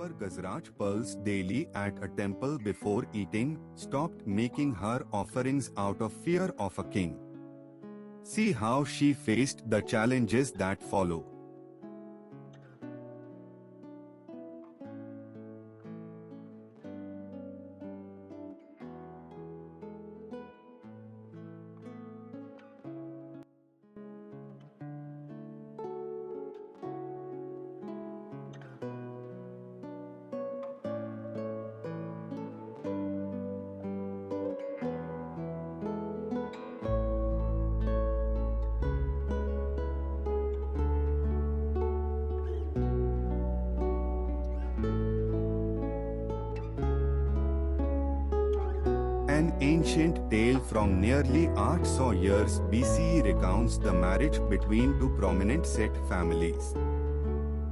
offer gajraj pearls daily at a temple before eating, stopped making her offerings out of fear of a king. See how she faced the challenges that follow. An ancient tale from nearly 800 years BCE recounts the marriage between two prominent Seth families.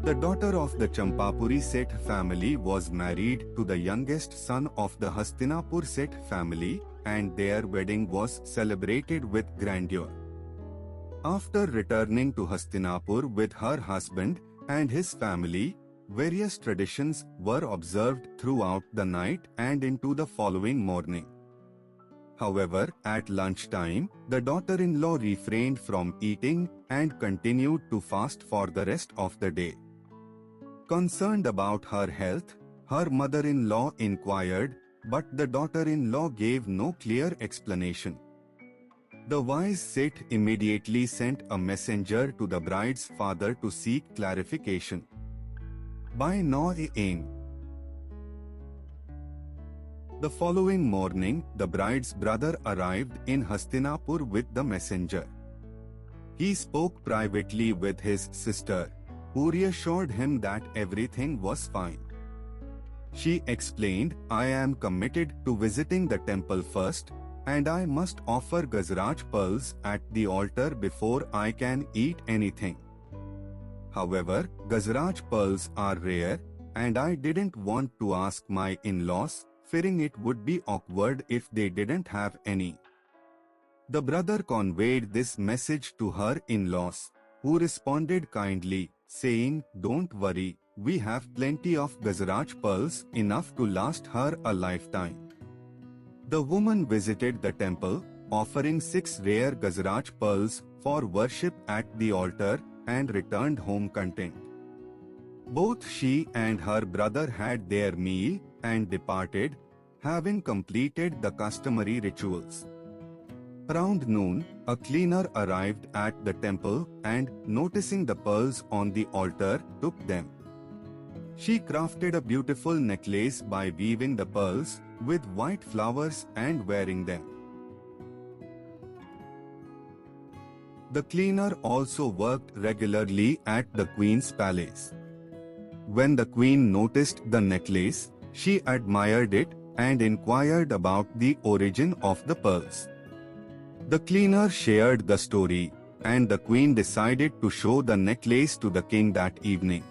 The daughter of the Champapuri Seth family was married to the youngest son of the Hastinapur Seth family, and their wedding was celebrated with grandeur. After returning to Hastinapur with her husband and his family, various traditions were observed throughout the night and into the following morning. However, at lunchtime, the daughter-in-law refrained from eating and continued to fast for the rest of the day. Concerned about her health, her mother-in-law inquired, but the daughter-in-law gave no clear explanation. The wise Seth immediately sent a messenger to the bride's father to seek clarification. By 9 a.m. the following morning, the bride's brother arrived in Hastinapur with the messenger. He spoke privately with his sister, who reassured him that everything was fine. She explained, "I am committed to visiting the temple first, and I must offer gajraj pearls at the altar before I can eat anything. However, gajraj pearls are rare, and I didn't want to ask my in-laws, fearing it would be awkward if they didn't have any." The brother conveyed this message to her in-laws, who responded kindly, saying, "Don't worry, we have plenty of gajraj pearls, enough to last her a lifetime." The woman visited the temple, offering 6 rare gajraj pearls for worship at the altar, and returned home content. Both she and her brother had their meal and departed, having completed the customary rituals. Around noon, a cleaner arrived at the temple and, noticing the pearls on the altar, took them. She crafted a beautiful necklace by weaving the pearls with white flowers and wearing them. The cleaner also worked regularly at the queen's palace. When the queen noticed the necklace, she admired it and inquired about the origin of the pearls. The cleaner shared the story, and the queen decided to show the necklace to the king that evening.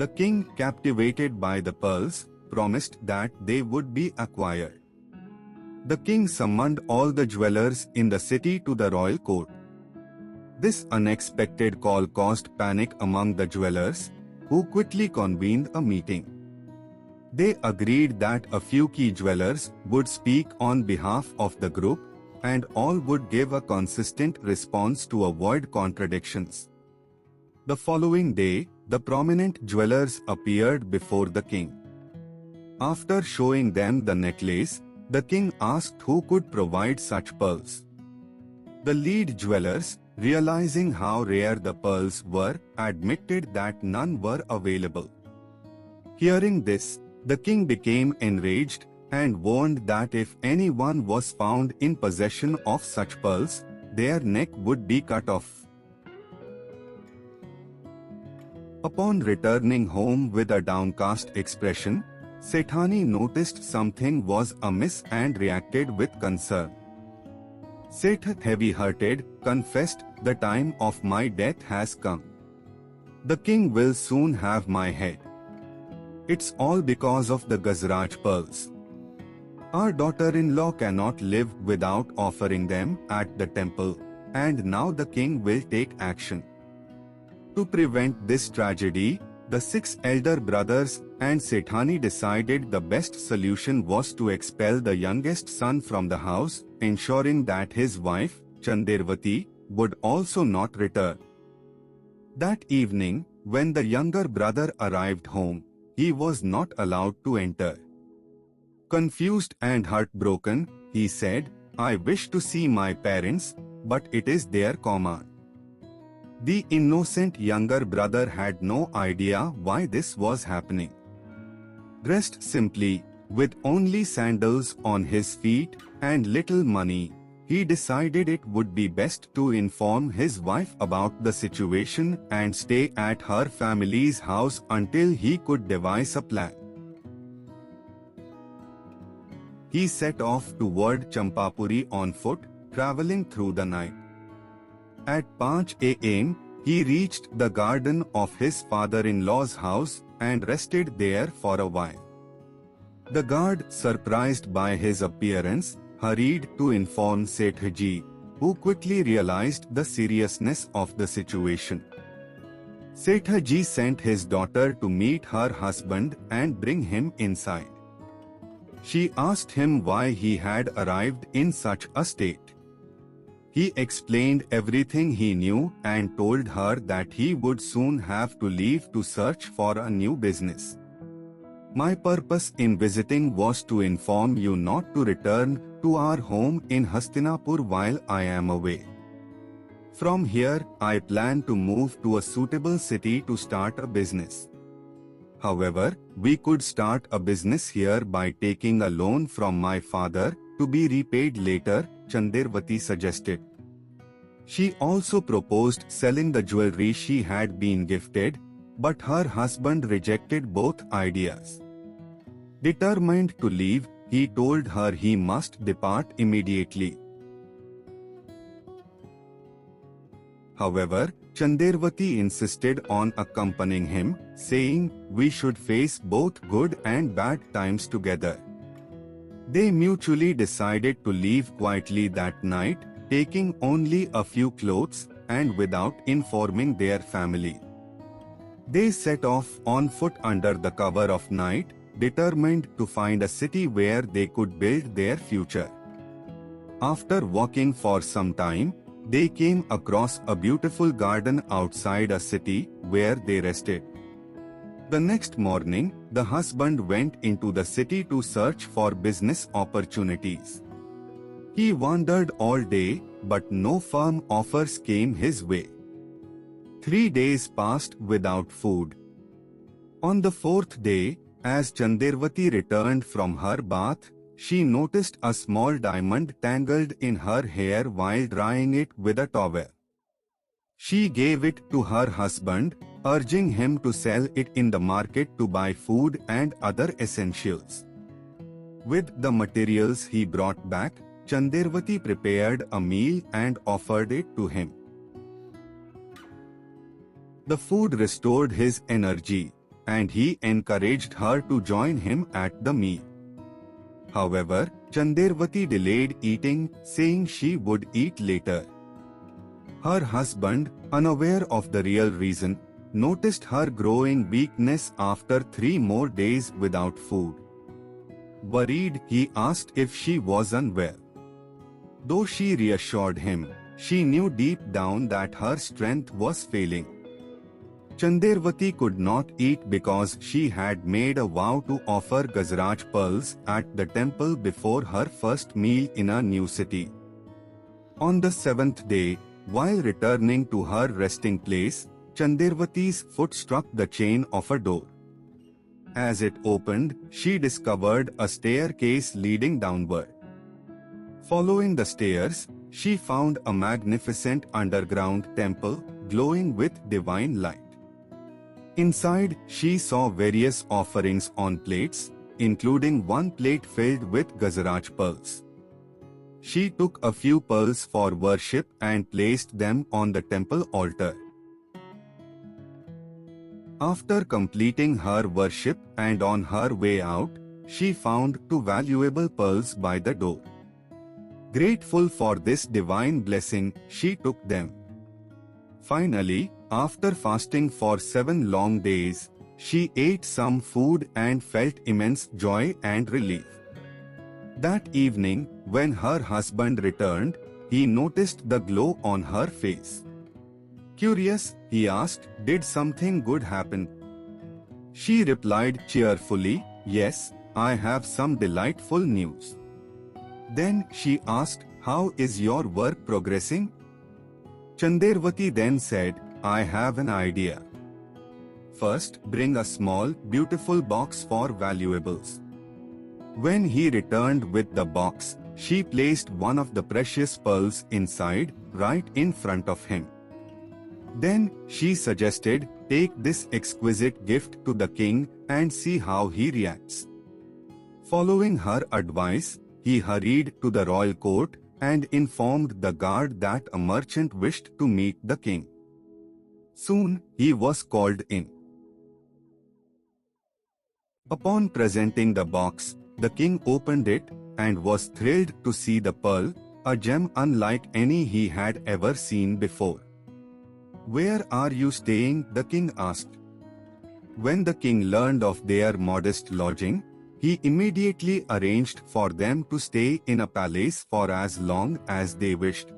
The king, captivated by the pearls, promised that they would be acquired. The king summoned all the jewelers in the city to the royal court. This unexpected call caused panic among the jewelers, who quickly convened a meeting. They agreed that a few key jewelers would speak on behalf of the group, and all would give a consistent response to avoid contradictions. The following day, the prominent jewelers appeared before the king. After showing them the necklace, the king asked who could provide such pearls. The lead jewelers, realizing how rare the pearls were, admitted that none were available. Hearing this, the king became enraged and warned that if anyone was found in possession of such pearls, their neck would be cut off. Upon returning home with a downcast expression, Sethani noticed something was amiss and reacted with concern. Seth, heavy-hearted, confessed, "The time of my death has come. The king will soon have my head. It's all because of the gajraj pearls. Our daughter-in-law cannot live without offering them at the temple, and now the king will take action." To prevent this tragedy, The 6 elder brothers and Sethani decided the best solution was to expel the youngest son from the house, ensuring that his wife, Chandervati, would also not return. That evening, when the younger brother arrived home, he was not allowed to enter. Confused and heartbroken, he said, "I wish to see my parents, but it is their command." The innocent younger brother had no idea why this was happening. Dressed simply, with only sandals on his feet and little money, he decided it would be best to inform his wife about the situation and stay at her family's house until he could devise a plan. He set off toward Champapuri on foot, traveling through the night. At 5 a.m., he reached the garden of his father-in-law's house and rested there for a while. The guard, surprised by his appearance, hurried to inform Sethji, who quickly realized the seriousness of the situation. Sethji sent his daughter to meet her husband and bring him inside. She asked him why he had arrived in such a state. He explained everything he knew and told her that he would soon have to leave to search for a new business. "My purpose in visiting was to inform you not to return to our home in Hastinapur while I am away. From here, I plan to move to a suitable city to start a business. However, we could start a business here by taking a loan from my father to be repaid later," Chandervati suggested. She also proposed selling the jewelry she had been gifted, but her husband rejected both ideas. Determined to leave, he told her he must depart immediately. However, Chandervati insisted on accompanying him, saying, "We should face both good and bad times together." They mutually decided to leave quietly that night, taking only a few clothes and without informing their family. They set off on foot under the cover of night, determined to find a city where they could build their future. After walking for some time, they came across a beautiful garden outside a city where they rested. The next morning, the husband went into the city to search for business opportunities. He wandered all day, but no firm offers came his way. 3 days passed without food. On the 4th day, as Chandervati returned from her bath, she noticed a small diamond tangled in her hair while drying it with a towel. She gave it to her husband, urging him to sell it in the market to buy food and other essentials. With the materials he brought back, Chandervati prepared a meal and offered it to him. The food restored his energy, and he encouraged her to join him at the meal. However, Chandervati delayed eating, saying she would eat later. Her husband, unaware of the real reason, noticed her growing weakness after 3 more days without food. Worried, he asked if she was unwell. Though she reassured him, she knew deep down that her strength was failing. Chandervati could not eat because she had made a vow to offer gajraj pearls at the temple before her first meal in a new city. On the 7th day, while returning to her resting place, Chandervati's foot struck the chain of a door. As it opened, she discovered a staircase leading downward. Following the stairs, she found a magnificent underground temple glowing with divine light. Inside, she saw various offerings on plates, including one plate filled with gajraj pearls. She took a few pearls for worship and placed them on the temple altar. After completing her worship and on her way out, she found 2 valuable pearls by the door. Grateful for this divine blessing, she took them. Finally, after fasting for 7 long days, She ate some food and felt immense joy and relief. That evening, when her husband returned, he noticed the glow on her face. Curious, he asked, "Did something good happen?" She replied cheerfully, "Yes, I have some delightful news." Then she asked, "How is your work progressing?" Chandervati then said, "I have an idea. First, bring a small, beautiful box for valuables." When he returned with the box, she placed one of the precious pearls inside, right in front of him. Then, she suggested, "Take this exquisite gift to the king and see how he reacts." Following her advice, he hurried to the royal court and informed the guard that a merchant wished to meet the king. Soon, he was called in. Upon presenting the box, the king opened it and was thrilled to see the pearl, a gem unlike any he had ever seen before. "Where are you staying?" the king asked. When the king learned of their modest lodging, he immediately arranged for them to stay in a palace for as long as they wished.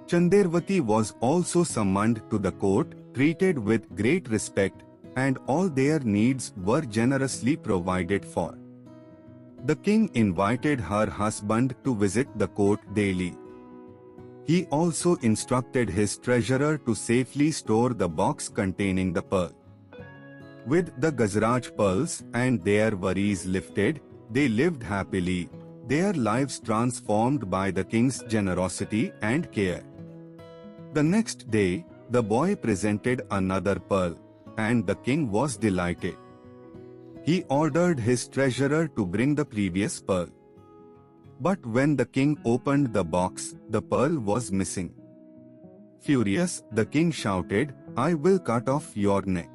Chandervati was also summoned to the court, treated with great respect, and all their needs were generously provided for. The king invited her husband to visit the court daily. He also instructed his treasurer to safely store the box containing the pearl. With the gajraj pearls and their worries lifted, they lived happily, their lives transformed by the king's generosity and care. The next day, the boy presented another pearl, and the king was delighted. He ordered his treasurer to bring the previous pearl. But when the king opened the box, the pearl was missing. Furious, the king shouted, "I will cut off your neck."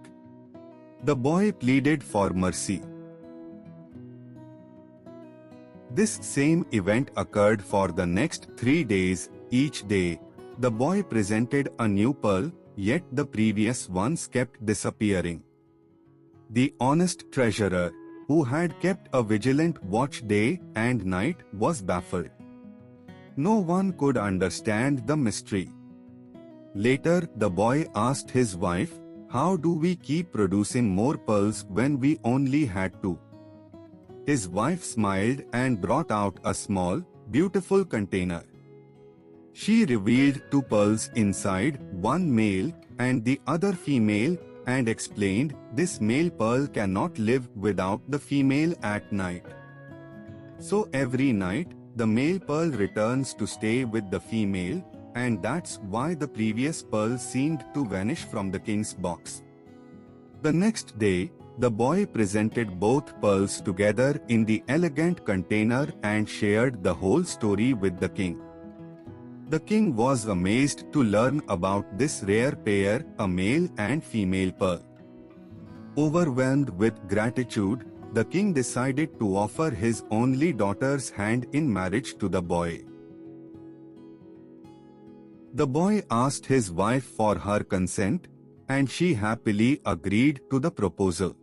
The boy pleaded for mercy. This same event occurred for the next 3 days. Each day, the boy presented a new pearl, yet the previous ones kept disappearing. The honest treasurer, who had kept a vigilant watch day and night, was baffled. No one could understand the mystery. Later, the boy asked his wife, "How do we keep producing more pearls when we only had 2?" His wife smiled and brought out a small, beautiful container. She revealed 2 pearls inside, one male and the other female, and explained, "This male pearl cannot live without the female at night. So every night, the male pearl returns to stay with the female, and that's why the previous pearl seemed to vanish from the king's box." The next day, the boy presented both pearls together in the elegant container and shared the whole story with the king. The king was amazed to learn about this rare pair, a male and female pearl. Overwhelmed with gratitude, the king decided to offer his only daughter's hand in marriage to the boy. The boy asked his wife for her consent, and she happily agreed to the proposal.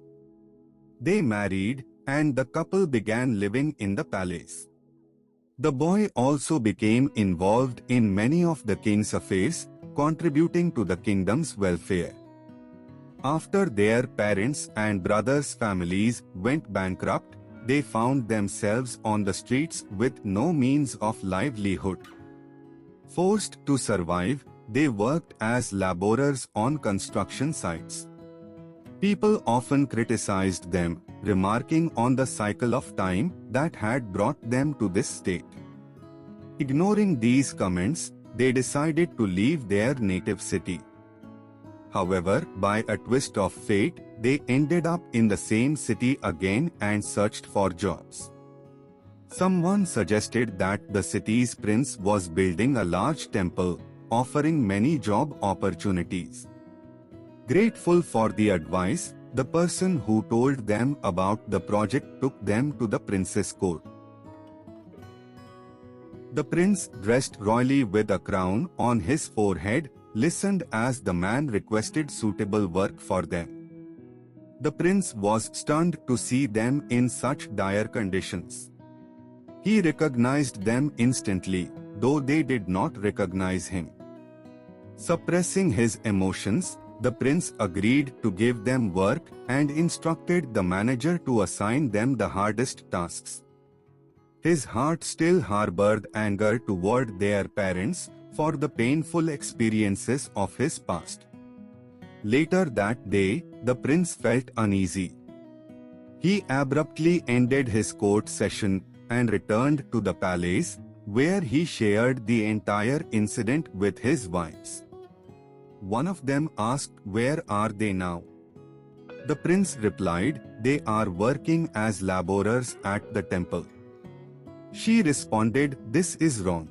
They married, and the couple began living in the palace. The boy also became involved in many of the king's affairs, contributing to the kingdom's welfare. After their parents' and brothers' families went bankrupt, they found themselves on the streets with no means of livelihood. Forced to survive, they worked as laborers on construction sites. People often criticized them, remarking on the cycle of time that had brought them to this state. Ignoring these comments, they decided to leave their native city. However, by a twist of fate, they ended up in the same city again and searched for jobs. Someone suggested that the city's prince was building a large temple, offering many job opportunities. Grateful for the advice, the person who told them about the project took them to the prince's court. The prince, dressed royally with a crown on his forehead, listened as the man requested suitable work for them. The prince was stunned to see them in such dire conditions. He recognized them instantly, though they did not recognize him. Suppressing his emotions, the prince agreed to give them work and instructed the manager to assign them the hardest tasks. His heart still harbored anger toward their parents for the painful experiences of his past. Later that day, the prince felt uneasy. He abruptly ended his court session and returned to the palace, where he shared the entire incident with his wives. One of them asked, "Where are they now?" The prince replied, "They are working as laborers at the temple." She responded, "This is wrong.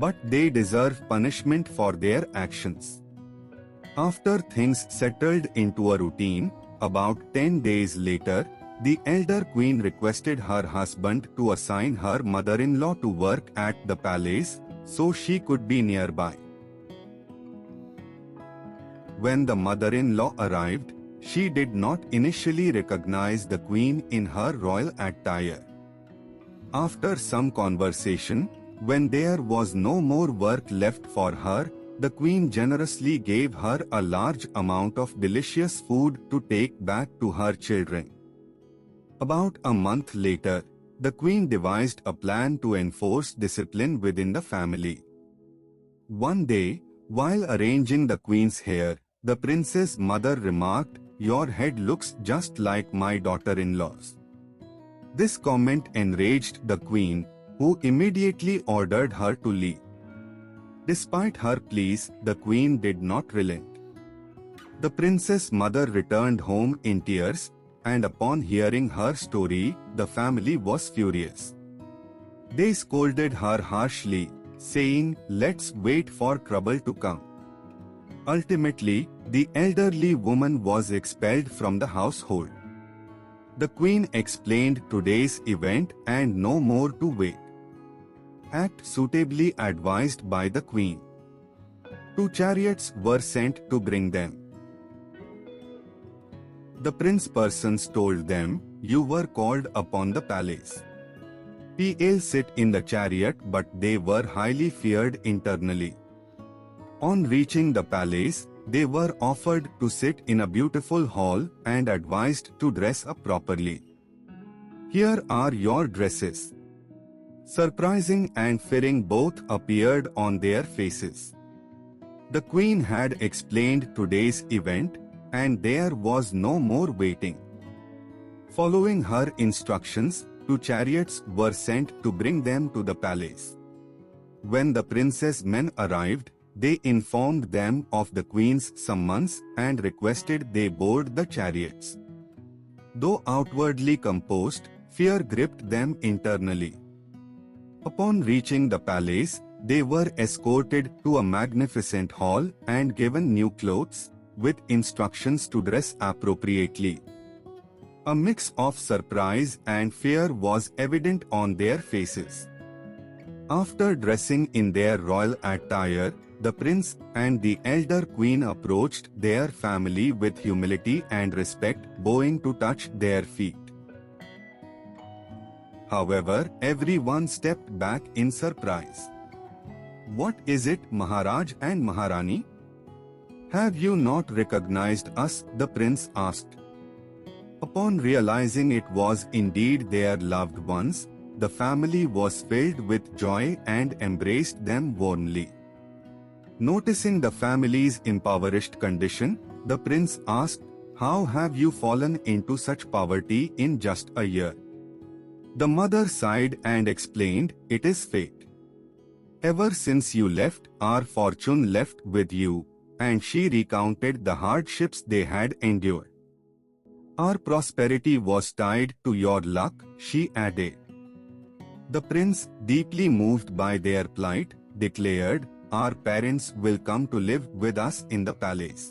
But they deserve punishment for their actions." After things settled into a routine, about 10 days later, the elder queen requested her husband to assign her mother-in-law to work at the palace so she could be nearby. When the mother-in-law arrived, she did not initially recognize the queen in her royal attire. After some conversation, when there was no more work left for her, the queen generously gave her a large amount of delicious food to take back to her children. About a month later, the queen devised a plan to enforce discipline within the family. One day, while arranging the queen's hair, the prince's mother remarked, "Your head looks just like my daughter-in-law's." This comment enraged the queen, who immediately ordered her to leave. Despite her pleas, the queen did not relent. The princess' mother returned home in tears, and upon hearing her story, the family was furious. They scolded her harshly, saying, "Let's wait for trouble to come." Ultimately, the elderly woman was expelled from the household. The queen explained today's event and no more to wait. Act suitably advised by the queen. 2 chariots were sent to bring them. The prince persons told them, "You were called upon the palace. Pl sit in the chariot, but they were highly feared internally." On reaching the palace, they were offered to sit in a beautiful hall and advised to dress up properly. "Here are your dresses." Surprising and fearing both appeared on their faces. The queen had explained today's event, and there was no more waiting. Following her instructions, 2 chariots were sent to bring them to the palace. When the prince's men arrived, they informed them of the queen's summons and requested they board the chariots. Though outwardly composed, fear gripped them internally. Upon reaching the palace, they were escorted to a magnificent hall and given new clothes, with instructions to dress appropriately. A mix of surprise and fear was evident on their faces. After dressing in their royal attire, the prince and the elder queen approached their family with humility and respect, bowing to touch their feet. However, everyone stepped back in surprise. "What is it, Maharaj and Maharani? Have you not recognized us?" the prince asked. Upon realizing it was indeed their loved ones, the family was filled with joy and embraced them warmly. Noticing the family's impoverished condition, the prince asked, "How have you fallen into such poverty in just a year?" The mother sighed and explained, "It is fate. Ever since you left, our fortune left with you," and she recounted the hardships they had endured. "Our prosperity was tied to your luck," she added. The prince, deeply moved by their plight, declared, "Our parents will come to live with us in the palace.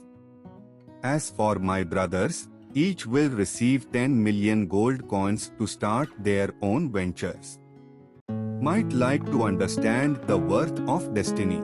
As for my brothers, each will receive 10 million gold coins to start their own ventures." Might like to understand the worth of destiny.